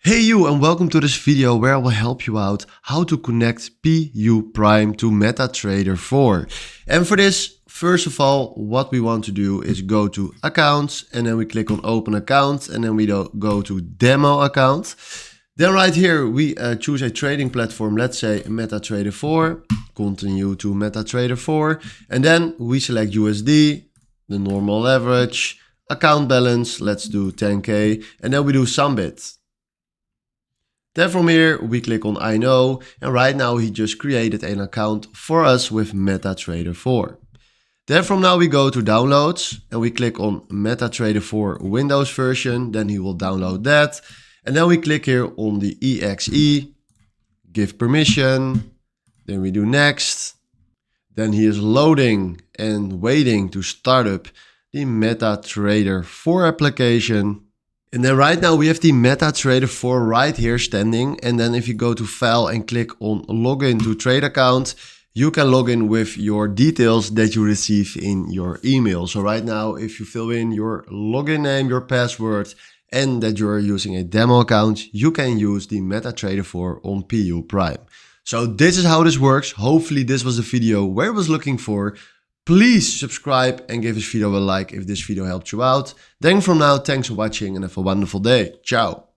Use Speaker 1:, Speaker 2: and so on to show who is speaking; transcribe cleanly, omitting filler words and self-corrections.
Speaker 1: Hey you, and welcome to this video where I will help you out how to connect PU Prime to MetaTrader 4. And for this, first of all, what we want to do is go to accounts and then we click on open account and then we go to demo account. Then right here we choose a trading platform, let's say MetaTrader 4, continue to MetaTrader 4, and then we select USD, the normal average, account balance, let's do 10k, and then we do submit. Then from here we click on I know, and right now he just created an account for us with MetaTrader 4. Then from now we go to downloads and we click on MetaTrader 4 Windows version, then he will download that. And then we click here on the EXE, give permission, then we do next. Then he is loading and waiting to start up the MetaTrader 4 application. And then right now we have the MetaTrader 4 right here standing. And then if you go to file and click on login to trade account, you can log in with your details that you receive in your email. So right now, if you fill in your login name, your password, and that you're using a demo account, you can use the MetaTrader 4 on PU Prime. So this is how this works. Hopefully this was the video where I was looking for. Please subscribe and give this video a like if this video helped you out. Then from now, thanks for watching and have a wonderful day. Ciao.